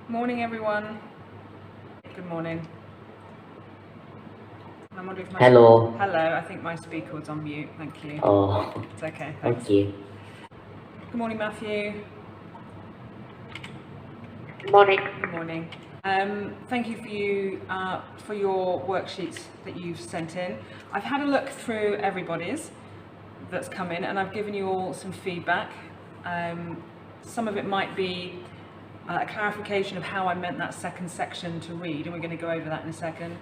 Morning, everyone. Good morning. I'm wondering if my Hello. Hello, I think my speaker was on mute. Thank you. Oh, It's okay. Thanks. okay. Good morning, Matthew. Good morning. Good morning. Thank you for your worksheets that you've sent in. I've had a look through everybody's that's come in, and I've given you all some feedback. Some of it might be a clarification of how I meant that second section to read, and we're going to go over that in a second.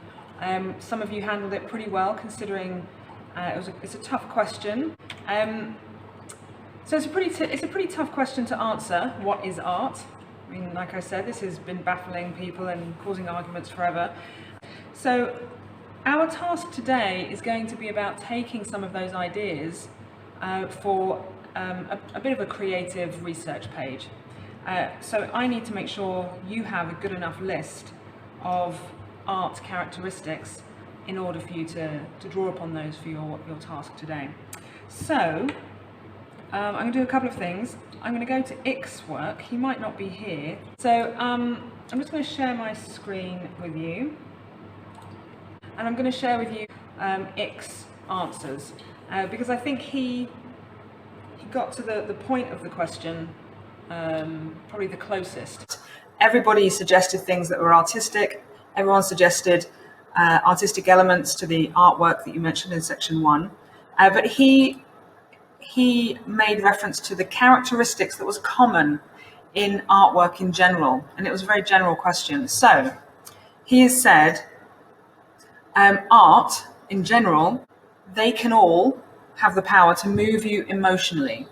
Some of you handled it pretty well, considering it's a tough question. So it's a pretty tough question to answer. What is art? I mean, like I said, this has been baffling people and causing arguments forever. So our task today is going to be about taking some of those ideas for a bit of a creative research page. So I need to make sure you have a good enough list of art characteristics in order for you to draw upon those for your task today. So I'm going to do a couple of things. I'm going to go to Ick's work. He might not be here. So I'm just going to share my screen with you. And I'm going to share with you Ick's answers. Because I think he got to the point of the question probably the closest. Everybody suggested things that were artistic. Everyone suggested artistic elements to the artwork that you mentioned in section 1. But he made reference to the characteristics that was common in artwork in general, and it was a very general question. So he has said art in general, they can all have the power to move you emotionally.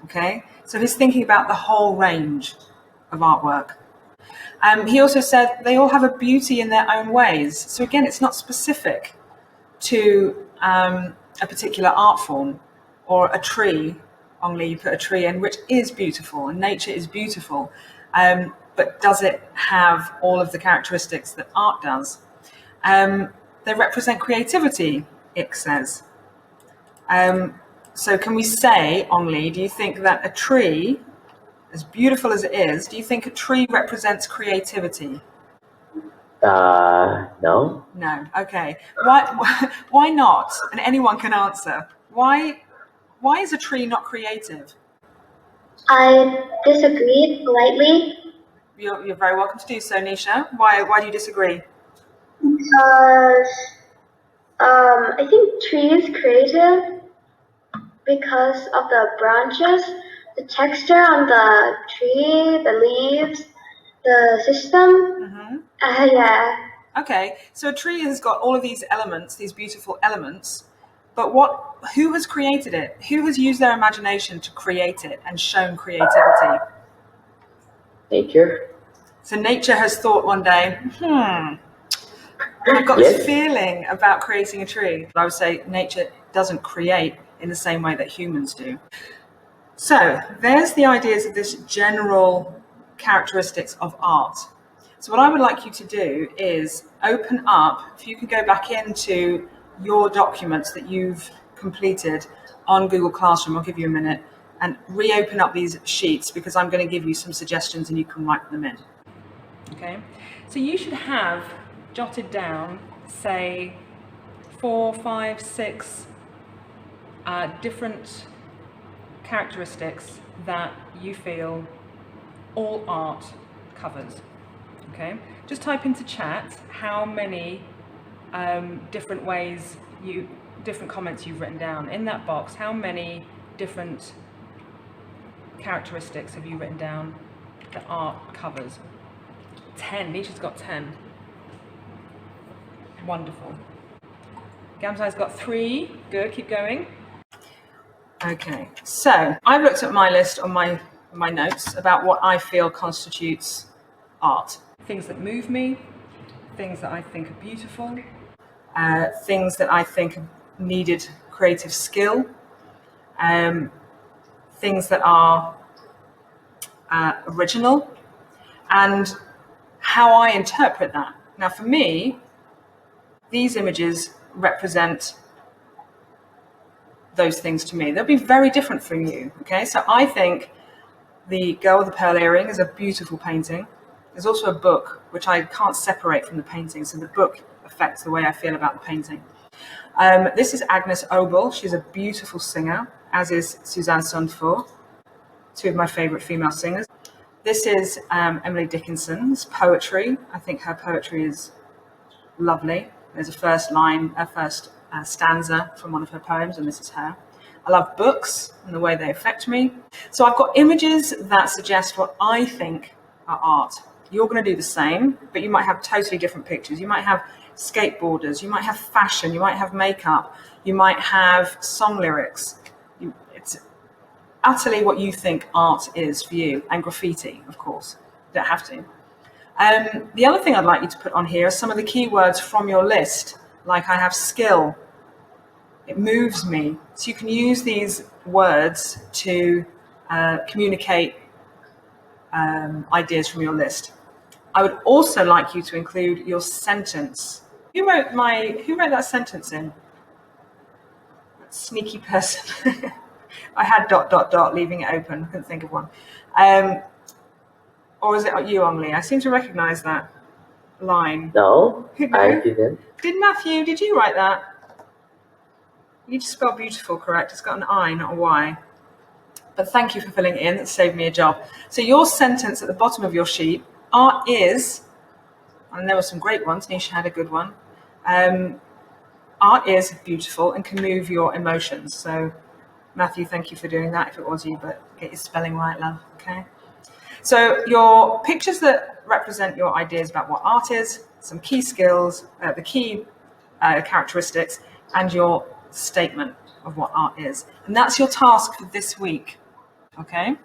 Okay, so he's thinking about the whole range of artwork. He also said they all have a beauty in their own ways. So again, it's not specific to a particular art form. Or a tree, only you put a tree in, which is beautiful, and nature is beautiful, but does it have all of the characteristics that art does? They represent creativity, Ick says. So can we say, Ongli, do you think that a tree, as beautiful as it is, do you think a tree represents creativity? No. No. Okay. Why not? And anyone can answer. Why is a tree not creative? I disagree politely You're very welcome to do so, Nisha. Why do you disagree? because I think tree is creative because of the branches, the texture on the tree, the leaves, the system. Yeah. Okay, so a tree has got all of these elements, these beautiful elements, but who has created it? Who has used their imagination to create it and shown creativity? Nature? So nature has thought one day, I've got this feeling about creating a tree. I would say nature doesn't create in the same way that humans do. So there's the ideas of this general characteristics of art. So what I would like you to do is open up, if you could go back into your documents that you've completed on Google Classroom, I'll give you a minute, and reopen up these sheets because I'm going to give you some suggestions and you can write them in. Okay, so you should have jotted down, say, 4, 5, 6 different characteristics that you feel all art covers. Okay, just type into chat how many different comments you've written down in that box. How many different characteristics have you written down that art covers? 10. Nisha's got 10. Wonderful. Gamzai's got 3. Good. Keep going. Okay, so I've looked at my list on my notes about what I feel constitutes art. Things that move me, things that I think are beautiful, things that I think needed creative skill, things that are original, and how I interpret that. Now for me, these images represent those things to me. They'll be very different from you, okay? So I think the Girl with the Pearl Earring is a beautiful painting. There's also a book, which I can't separate from the painting, so the book affects the way I feel about the painting. This is Agnes Obel. She's a beautiful singer, as is Suzanne Sonfour, two of my favourite female singers. This is Emily Dickinson's poetry. I think her poetry is lovely. There's a first stanza from one of her poems, and this is her. I love books and the way they affect me. So I've got images that suggest what I think are art. You're going to do the same, but you might have totally different pictures. You might have skateboarders, you might have fashion, you might have makeup, you might have song lyrics. It's utterly what you think art is for you, and graffiti, of course. You don't have to. The other thing I'd like you to put on here are some of the keywords from your list. Like I have skill, it moves me. So you can use these words to communicate ideas from your list. I would also like you to include your sentence. Who wrote that sentence in? That sneaky person. I had ... leaving it open. I couldn't think of one. Or is it you, Ongli? I seem to recognise that line. No, I didn't. Did Matthew? Did you write that? You need to spell beautiful correct. It's got an I, not a Y. But thank you for filling it in. It saved me a job. So your sentence at the bottom of your sheet, art is, and there were some great ones. Nisha had a good one. Art is beautiful and can move your emotions. So Matthew, thank you for doing that if it was you, but get your spelling right, love, okay? So your pictures that represent your ideas about what art is, some key skills, the key characteristics, and your statement of what art is. And that's your task for this week, okay?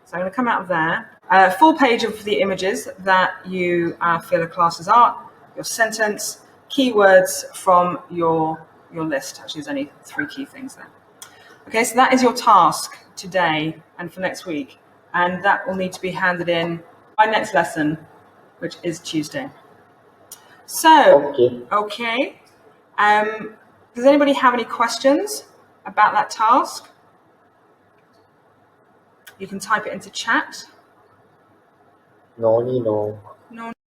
So I'm going to come out of there. Full page of the images that you feel are classed as art, your sentence, keywords from your list. Actually, there's only 3 key things there. Okay, so that is your task today and for next week. And that will need to be handed in by next lesson, which is Tuesday. So, okay. Does anybody have any questions about that task? You can type it into chat. No.